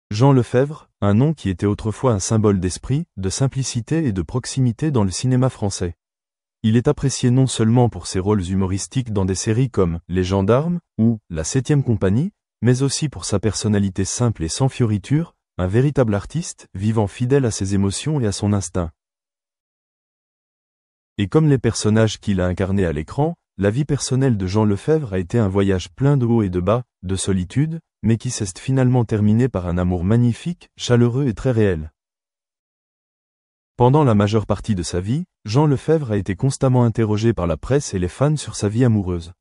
Jean Lefebvre, un nom qui était autrefois un symbole d'esprit, de simplicité et de proximité dans le cinéma français. Il est apprécié non seulement pour ses rôles humoristiques dans des séries comme Les Gendarmes ou La 7e Compagnie, mais aussi pour sa personnalité simple et sans fioritures, un véritable artiste, vivant fidèle à ses émotions et à son instinct. Et comme les personnages qu'il a incarnés à l'écran, la vie personnelle de Jean Lefebvre a été un voyage plein de hauts et de bas, de solitude, mais qui s'est finalement terminé par un amour magnifique, chaleureux et très réel. Pendant la majeure partie de sa vie, Jean Lefebvre a été constamment interrogé par la presse et les fans sur sa vie amoureuse.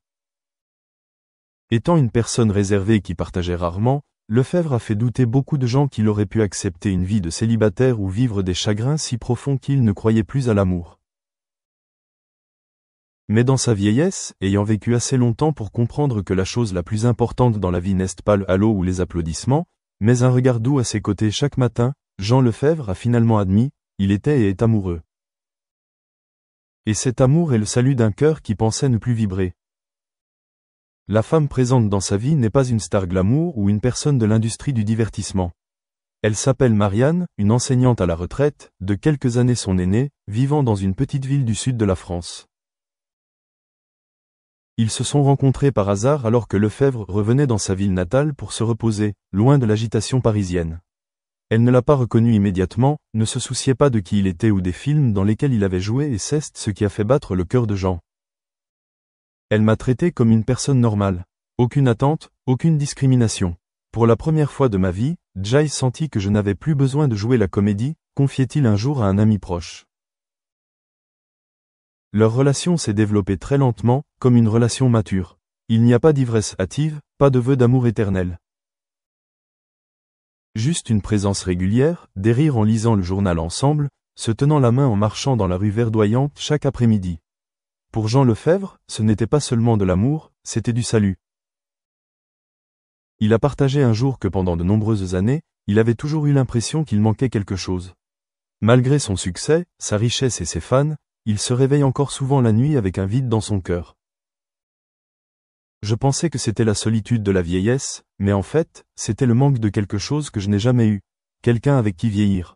Étant une personne réservée qui partageait rarement, Lefebvre a fait douter beaucoup de gens qu'il aurait pu accepter une vie de célibataire ou vivre des chagrins si profonds qu'il ne croyait plus à l'amour. Mais dans sa vieillesse, ayant vécu assez longtemps pour comprendre que la chose la plus importante dans la vie n'est pas le halo ou les applaudissements, mais un regard doux à ses côtés chaque matin, Jean Lefebvre a finalement admis, il était et est amoureux. Et cet amour est le salut d'un cœur qui pensait ne plus vibrer. La femme présente dans sa vie n'est pas une star glamour ou une personne de l'industrie du divertissement. Elle s'appelle Marianne, une enseignante à la retraite, de quelques années son aînée, vivant dans une petite ville du sud de la France. Ils se sont rencontrés par hasard alors que Lefebvre revenait dans sa ville natale pour se reposer, loin de l'agitation parisienne. Elle ne l'a pas reconnu immédiatement, ne se souciait pas de qui il était ou des films dans lesquels il avait joué et c'est ce qui a fait battre le cœur de Jean. Elle m'a traité comme une personne normale. Aucune attente, aucune discrimination. Pour la première fois de ma vie, Jai sentit que je n'avais plus besoin de jouer la comédie, confiait-il un jour à un ami proche. Leur relation s'est développée très lentement, comme une relation mature. Il n'y a pas d'ivresse hâtive, pas de vœu d'amour éternel. Juste une présence régulière, des rires en lisant le journal ensemble, se tenant la main en marchant dans la rue verdoyante chaque après-midi. Pour Jean Lefebvre, ce n'était pas seulement de l'amour, c'était du salut. Il a partagé un jour que pendant de nombreuses années, il avait toujours eu l'impression qu'il manquait quelque chose. Malgré son succès, sa richesse et ses fans, il se réveille encore souvent la nuit avec un vide dans son cœur. Je pensais que c'était la solitude de la vieillesse, mais en fait, c'était le manque de quelque chose que je n'ai jamais eu, quelqu'un avec qui vieillir.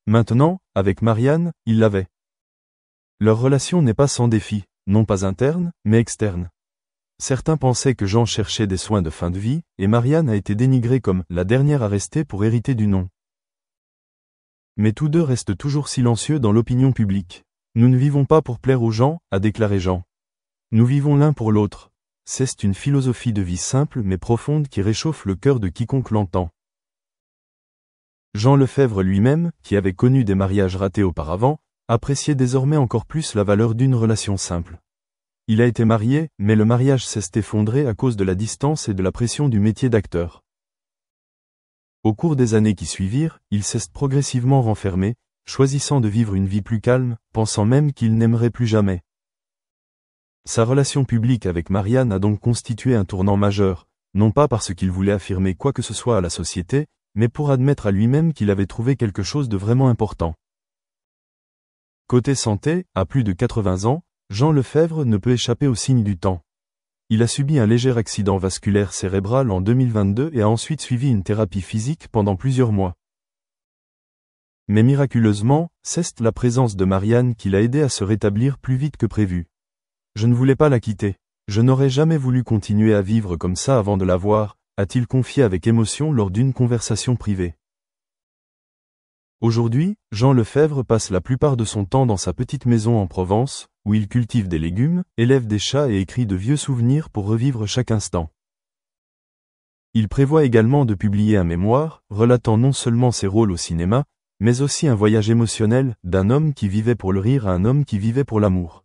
Maintenant, avec Marianne, il l'avait. Leur relation n'est pas sans défi, non pas interne, mais externe. Certains pensaient que Jean cherchait des soins de fin de vie, et Marianne a été dénigrée comme la dernière à rester pour hériter du nom. Mais tous deux restent toujours silencieux dans l'opinion publique. Nous ne vivons pas pour plaire aux gens, a déclaré Jean. Nous vivons l'un pour l'autre. C'est une philosophie de vie simple mais profonde qui réchauffe le cœur de quiconque l'entend. Jean Lefebvre lui-même, qui avait connu des mariages ratés auparavant, appréciait désormais encore plus la valeur d'une relation simple. Il a été marié, mais le mariage s'est effondré à cause de la distance et de la pression du métier d'acteur. Au cours des années qui suivirent, il s'est progressivement renfermé, choisissant de vivre une vie plus calme, pensant même qu'il n'aimerait plus jamais. Sa relation publique avec Marianne a donc constitué un tournant majeur, non pas parce qu'il voulait affirmer quoi que ce soit à la société, mais pour admettre à lui-même qu'il avait trouvé quelque chose de vraiment important. Côté santé, à plus de 80 ans, Jean Lefebvre ne peut échapper aux signes du temps. Il a subi un léger accident vasculaire cérébral en 2022 et a ensuite suivi une thérapie physique pendant plusieurs mois. Mais miraculeusement, c'est la présence de Marianne qui l'a aidé à se rétablir plus vite que prévu. Je ne voulais pas la quitter. Je n'aurais jamais voulu continuer à vivre comme ça avant de la voir, a-t-il confié avec émotion lors d'une conversation privée. Aujourd'hui, Jean Lefebvre passe la plupart de son temps dans sa petite maison en Provence, où il cultive des légumes, élève des chats et écrit de vieux souvenirs pour revivre chaque instant. Il prévoit également de publier un mémoire, relatant non seulement ses rôles au cinéma, mais aussi un voyage émotionnel, d'un homme qui vivait pour le rire à un homme qui vivait pour l'amour.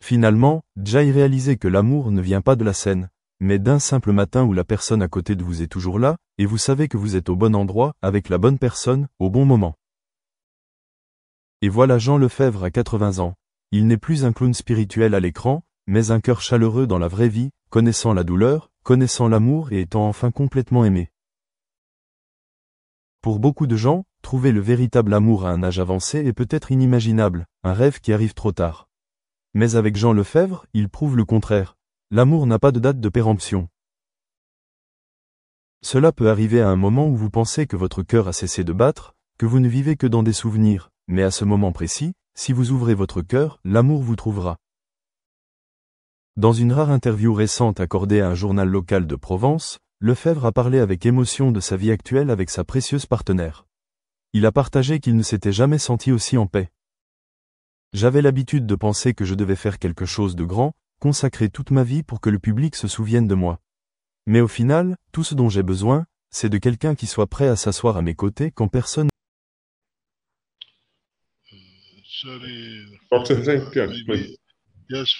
Finalement, Jai réalisait que l'amour ne vient pas de la scène, mais d'un simple matin où la personne à côté de vous est toujours là, et vous savez que vous êtes au bon endroit, avec la bonne personne, au bon moment. Et voilà Jean Lefebvre à 80 ans. Il n'est plus un clown spirituel à l'écran, mais un cœur chaleureux dans la vraie vie, connaissant la douleur, connaissant l'amour et étant enfin complètement aimé. Pour beaucoup de gens, trouver le véritable amour à un âge avancé est peut-être inimaginable, un rêve qui arrive trop tard. Mais avec Jean Lefebvre, il prouve le contraire. L'amour n'a pas de date de péremption. Cela peut arriver à un moment où vous pensez que votre cœur a cessé de battre, que vous ne vivez que dans des souvenirs, mais à ce moment précis, si vous ouvrez votre cœur, l'amour vous trouvera. Dans une rare interview récente accordée à un journal local de Provence, Lefebvre a parlé avec émotion de sa vie actuelle avec sa précieuse partenaire. Il a partagé qu'il ne s'était jamais senti aussi en paix. J'avais l'habitude de penser que je devais faire quelque chose de grand, consacrer toute ma vie pour que le public se souvienne de moi. Mais au final, tout ce dont j'ai besoin, c'est de quelqu'un qui soit prêt à s'asseoir à mes côtés quand personne... Sorry, Dr. Hussain, yeah, maybe, please. yes,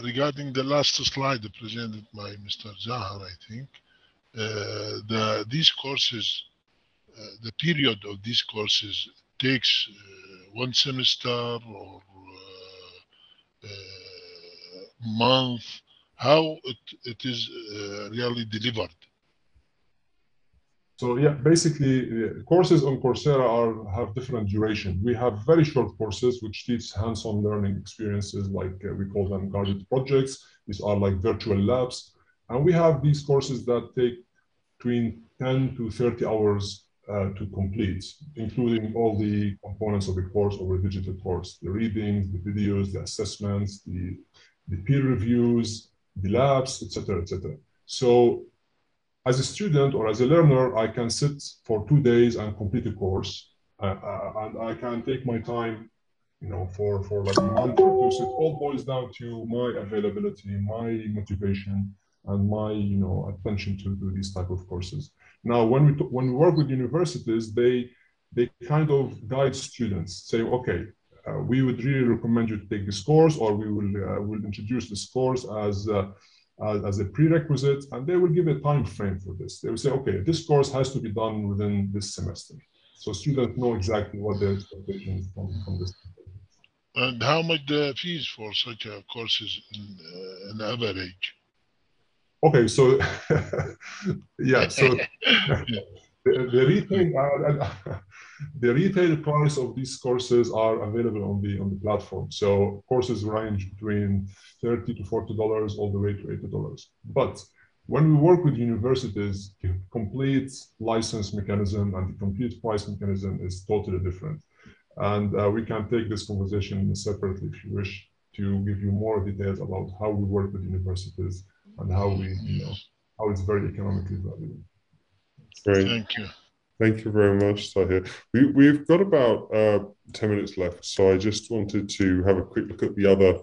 regarding the last slide presented by Mr. Zahar, I think, these courses, the period of these courses takes one semester or month, how it is really delivered. So yeah, basically courses on Coursera have different duration. We have very short courses which teach hands-on learning experiences, like we call them guided projects. These are like virtual labs. And we have these courses that take between 10 to 30 hours to complete, including all the components of the course or a digital course, the readings, the videos, the assessments, the peer reviews, the labs, etc., etc. So as a student or as a learner, I can sit for 2 days and complete a course, and I can take my time, for like a month or two. So it all boils down to my availability, my motivation, and my, attention to do these type of courses. Now, when we work with universities, they kind of guide students, say, okay, we would really recommend you to take this course, or we will introduce this course as a prerequisite, and they will give a time frame for this. They will say, okay, this course has to be done within this semester. So students know exactly what their expectations from this. And how much the fees for such courses in average? Okay, so yeah, so the retail price of these courses are available on the platform. So courses range between $30 to $40 all the way to $80. But when we work with universities, the complete license mechanism and the complete price mechanism is totally different. And we can take this conversation separately if you wish, to give you more details about how we work with universities and how how it's very economically valuable. Great. Thank you. Thank you very much, Tahir. We've got about 10 minutes left, so I just wanted to have a quick look at the other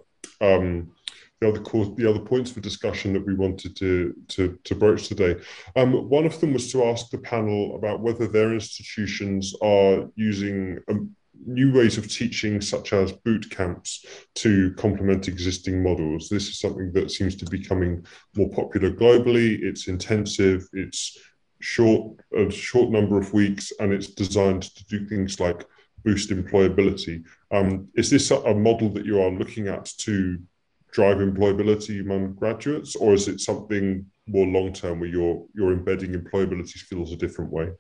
points for discussion that we wanted to broach today. One of them was to ask the panel about whether their institutions are using new ways of teaching, such as boot camps, to complement existing models. This is something that seems to be becoming more popular globally. It's intensive, it's a short number of weeks, and it's designed to do things like boost employability. Is this a model that you are looking at to drive employability among graduates, or is it something more long-term where you're embedding employability skills a different way?